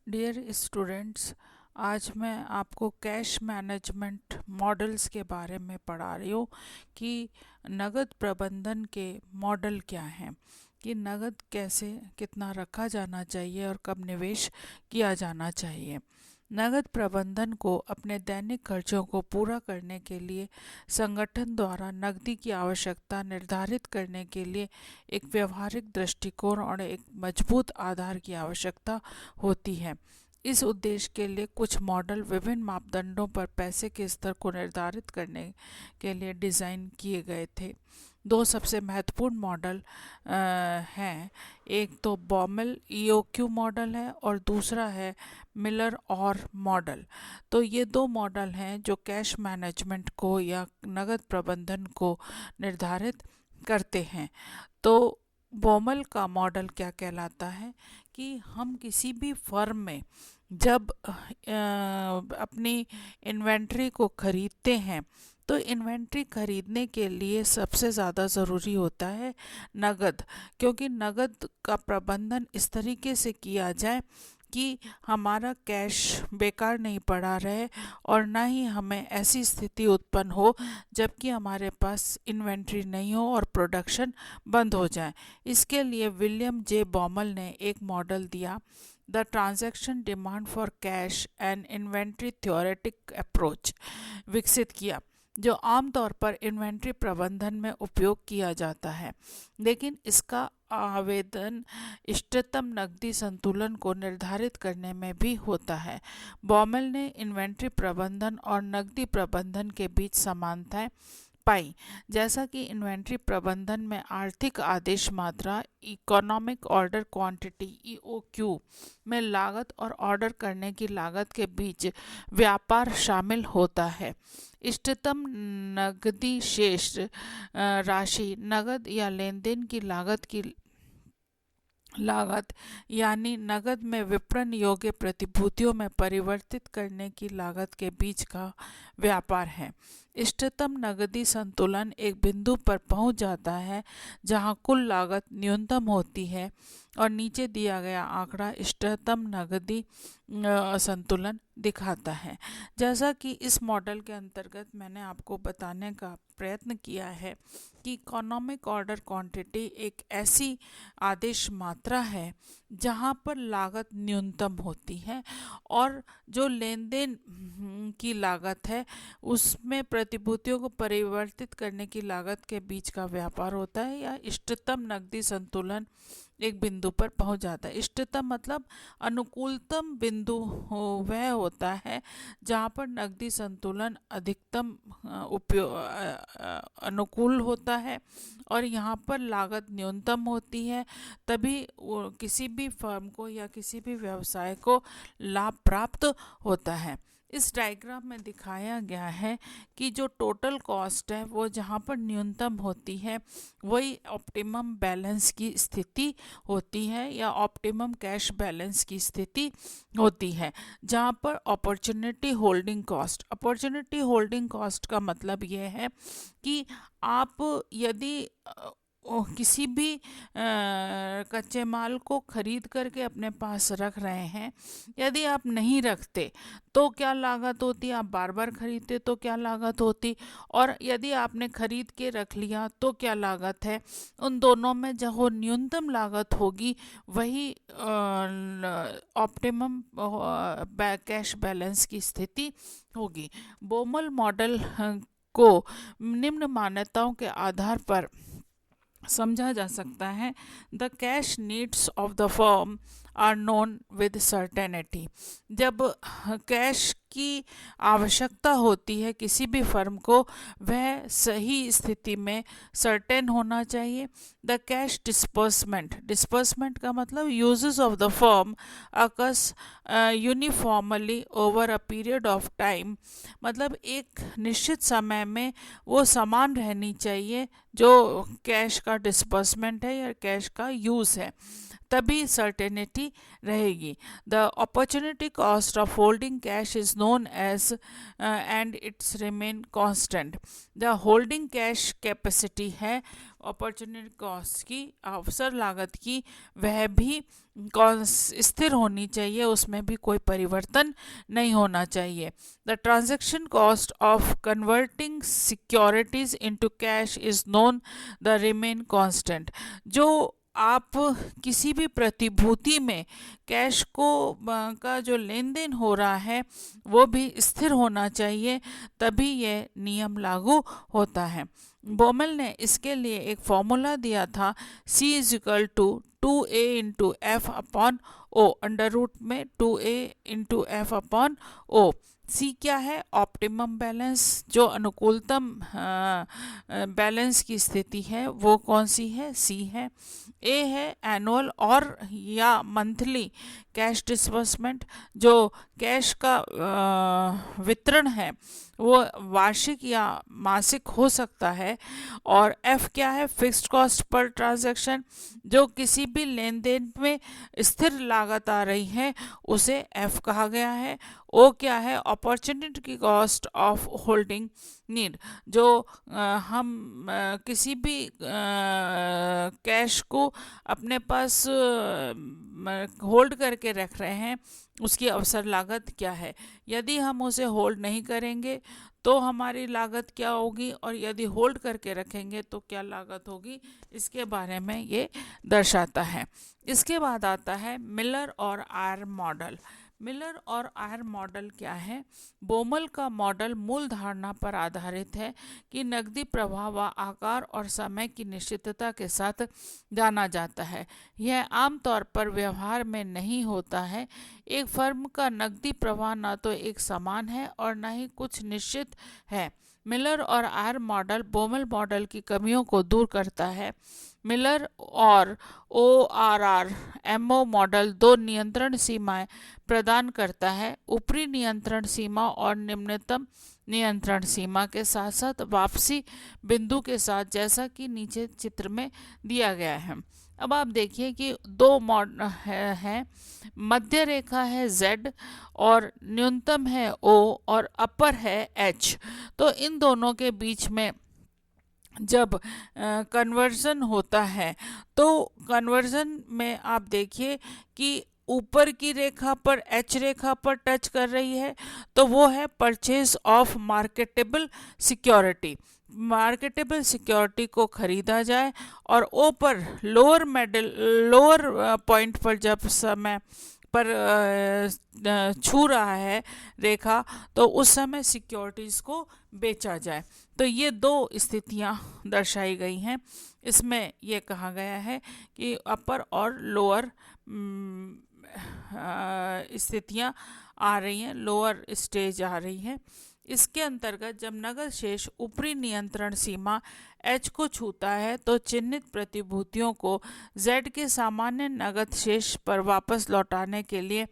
Dear students, आज मैं आपको कैश मैनेजमेंट मॉडल्स के बारे में पढ़ा रही हूँ कि नगद प्रबंधन के मॉडल क्या हैं, कि नगद कैसे कितना रखा जाना चाहिए और कब निवेश किया जाना चाहिए। नगद प्रबंधन को अपने दैनिक खर्चों को पूरा करने के लिए संगठन द्वारा नकदी की आवश्यकता निर्धारित करने के लिए एक व्यवहारिक दृष्टिकोण और एक मजबूत आधार की आवश्यकता होती है। इस उद्देश्य के लिए कुछ मॉडल विभिन्न मापदंडों पर पैसे के स्तर को निर्धारित करने के लिए डिज़ाइन किए गए थे। दो सबसे महत्वपूर्ण मॉडल हैं। एक तो बॉमेल ईओक्यू मॉडल है और दूसरा है मिलर और मॉडल। तो ये दो मॉडल हैं जो कैश मैनेजमेंट को या नगद प्रबंधन को निर्धारित करते हैं। तो बॉमेल का मॉडल क्या कहलाता है कि हम किसी भी फर्म में जब अपनी इन्वेंट्री को खरीदते हैं तो इन्वेंट्री खरीदने के लिए सबसे ज़्यादा ज़रूरी होता है नगद, क्योंकि नगद का प्रबंधन इस तरीके से किया जाए कि हमारा कैश बेकार नहीं पड़ा रहे और ना ही हमें ऐसी स्थिति उत्पन्न हो जबकि हमारे पास इन्वेंट्री नहीं हो और प्रोडक्शन बंद हो जाए। इसके लिए विलियम जे बॉमल ने एक मॉडल दिया, the transaction demand for cash and inventory theoretic approach, विकसित किया, जो आमतौर पर इन्वेंट्री प्रबंधन में उपयोग किया जाता है, लेकिन इसका आवेदन इष्टतम नकदी संतुलन को निर्धारित करने में भी होता है। बॉमेल ने इन्वेंट्री प्रबंधन और नकदी प्रबंधन के बीच समानताएं पाई, जैसा कि इन्वेंट्री प्रबंधन में आर्थिक आदेश मात्रा इकोनॉमिक ऑर्डर क्वांटिटी ईओक्यू में लागत और ऑर्डर करने की लागत के बीच व्यापार शामिल होता है। इष्टतम नकदी शेष राशि नगद या लेन देन की लागत यानी नगद में विपणन योग्य प्रतिभूतियों में परिवर्तित करने की लागत के बीच का व्यापार है। इष्टतम नकदी संतुलन एक बिंदु पर पहुंच जाता है जहां कुल लागत न्यूनतम होती है और नीचे दिया गया आंकड़ा इष्टतम नकदी संतुलन दिखाता है। जैसा कि इस मॉडल के अंतर्गत मैंने आपको बताने का प्रयत्न किया है कि इकोनॉमिक ऑर्डर क्वांटिटी एक ऐसी आदेश मात्रा है जहां पर लागत न्यूनतम होती है और जो लेन देन की लागत है उसमें प्रतिभूतियों को परिवर्तित करने की लागत के बीच का व्यापार होता है, या इष्टतम नकदी संतुलन एक बिंदु पर पहुंच जाता है। इष्टतम मतलब अनुकूलतम बिंदु वह होता है जहां पर नकदी संतुलन अधिकतम अनुकूल होता है और यहाँ पर लागत न्यूनतम होती है, तभी किसी भी फर्म को या किसी भी व्यवसाय को लाभ प्राप्त होता है। इस डायग्राम में दिखाया गया है कि जो टोटल कॉस्ट है वो जहाँ पर न्यूनतम होती है वही ऑप्टिमम बैलेंस की स्थिति होती है या ऑप्टिमम कैश बैलेंस की स्थिति होती है, जहाँ पर अपॉर्चुनिटी होल्डिंग कॉस्ट का मतलब ये है कि आप यदि किसी भी कच्चे माल को खरीद करके अपने पास रख रहे हैं, यदि आप नहीं रखते तो क्या लागत होती, आप बार बार खरीदते तो क्या लागत होती, और यदि आपने खरीद के रख लिया तो क्या लागत है। उन दोनों में जो न्यूनतम लागत होगी वही ऑप्टिमम कैश बैलेंस की स्थिति होगी। बोमल मॉडल को निम्न मान्यताओं के आधार पर समझा जा सकता है। The cash needs of the firm are known with certainty. जब कैश की आवश्यकता होती है किसी भी फर्म को, वह सही स्थिति में सर्टेन होना चाहिए। द कैश डिस्पर्समेंट का मतलब uses of the firm occurs uniformly over a period of time, मतलब एक निश्चित समय में वो समान रहनी चाहिए जो कैश का डिस्पर्समेंट है या कैश का यूज़ है, तभी सर्टेनिटी रहेगी। The opportunity cost of holding cash is known as and its remain constant. The holding cash capacity है अपॉर्चुनिटी कॉस्ट की, अवसर लागत की, वह भी स्थिर होनी चाहिए, उसमें भी कोई परिवर्तन नहीं होना चाहिए। The transaction cost of converting securities into cash is known, the remain constant. जो आप किसी भी प्रतिभूति में कैश को का जो लेन देन हो रहा है वो भी स्थिर होना चाहिए, तभी यह नियम लागू होता है। बोमेल ने इसके लिए एक फॉर्मूला दिया था, C is equal to 2a into F upon O, under root में 2a into F upon O. C क्या है? ऑप्टिमम बैलेंस, जो अनुकूलतम बैलेंस की स्थिति है वो कौन सी है? सी है। ए है एनुअल और या मंथली कैश डिसबर्समेंट, जो कैश का वितरण है वो वार्षिक या मासिक हो सकता है। और एफ क्या है? फिक्स्ड कॉस्ट पर ट्रांजैक्शन, जो किसी भी लेन देन में स्थिर लागत आ रही है उसे एफ कहा गया है। ओ क्या है? Opportunity cost of holding need, जो हम किसी भी कैश को अपने पास होल्ड करके रख रहे हैं उसकी अवसर लागत क्या है। यदि हम उसे होल्ड नहीं करेंगे तो हमारी लागत क्या होगी, और यदि होल्ड करके रखेंगे तो क्या लागत होगी, इसके बारे में ये दर्शाता है। इसके बाद आता है मिलर और आयर मॉडल। मिलर और आयर मॉडल क्या है? बोमल का मॉडल मूल धारणा पर आधारित है कि नकदी प्रवाह व आकार और समय की निश्चितता के साथ जाना जाता है। यह आमतौर पर व्यवहार में नहीं होता है। एक फर्म का नकदी प्रवाह न तो एक समान है और न ही कुछ निश्चित है। मिलर और आयर मॉडल बोमल मॉडल की कमियों को दूर करता है। मिलर और ORR-MO मॉडल दो नियंत्रण सीमाएं प्रदान करता है, ऊपरी नियंत्रण सीमा और निम्नतम नियंत्रण सीमा के साथ साथ वापसी बिंदु के साथ, जैसा कि नीचे चित्र में दिया गया है। अब आप देखिए कि दो मॉड है, मध्य रेखा है Z और न्यूनतम है O और अपर है H। तो इन दोनों के बीच में जब कन्वर्जन होता है तो कन्वर्जन में आप देखिए कि ऊपर की रेखा पर H रेखा पर टच कर रही है, तो वो है purchase of marketable security. Marketable security को खरीदा जाए, और ओ पर लोअर पॉइंट पर जब समय पर छू रहा है रेखा, तो उस समय सिक्योरिटीज़ को बेचा जाए। तो ये दो स्थितियां दर्शाई गई हैं। इसमें ये कहा गया है कि अपर और लोअर स्थितियां आ रही हैं, लोअर स्टेज आ रही है। इसके अंतर्गत जब नगद शेष ऊपरी नियंत्रण सीमा H को छूता है तो चिन्हित प्रतिभूतियों को Z के सामान्य नगद शेष पर वापस लौटाने के लिए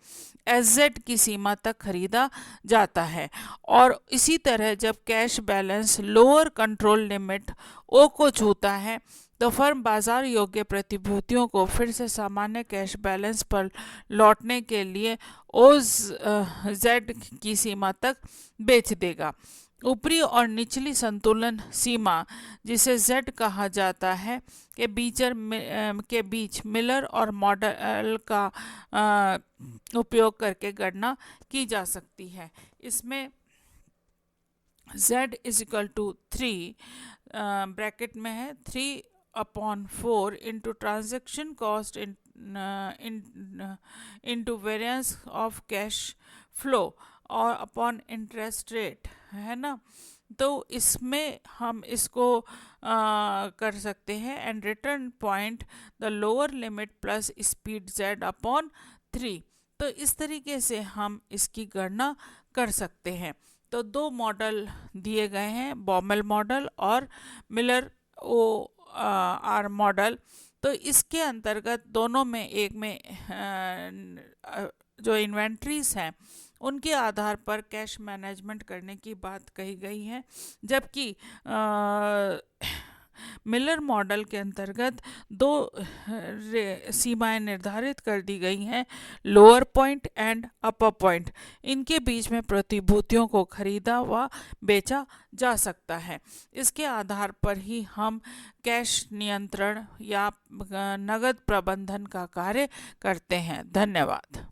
SZ की सीमा तक खरीदा जाता है। और इसी तरह जब cash balance lower control limit O को छूता है तो फर्म बाजार योग्य प्रतिभूतियों को फिर से सामान्य कैश बैलेंस पर लौटने के लिए OZ की सीमा तक बेच देगा। ऊपरी और निचली संतुलन सीमा, जिसे Z कहा जाता है, के बीच मिलर और मॉडल का उपयोग करके गणना की जा सकती है। इसमें Z is equal to 3 bracket में है 3/4 into transaction cost into variance of cash flow और अपॉन इंटरेस्ट रेट, है ना। तो इसमें हम इसको कर सकते हैं and return point the lower limit plus speed Z upon 3। तो इस तरीके से हम इसकी गणना कर सकते हैं। तो दो मॉडल दिए गए हैं, बोमेल मॉडल और मिलर OR मॉडल। तो इसके अंतर्गत दोनों में एक में जो इन्वेंट्रीज हैं उनके आधार पर कैश मैनेजमेंट करने की बात कही गई है, जबकि मिलर मॉडल के अंतर्गत दो सीमाएं निर्धारित कर दी गई हैं, lower point and upper point. इनके बीच में प्रतिभूतियों को खरीदा व बेचा जा सकता है। इसके आधार पर ही हम कैश नियंत्रण या नगद प्रबंधन का कार्य करते हैं। धन्यवाद।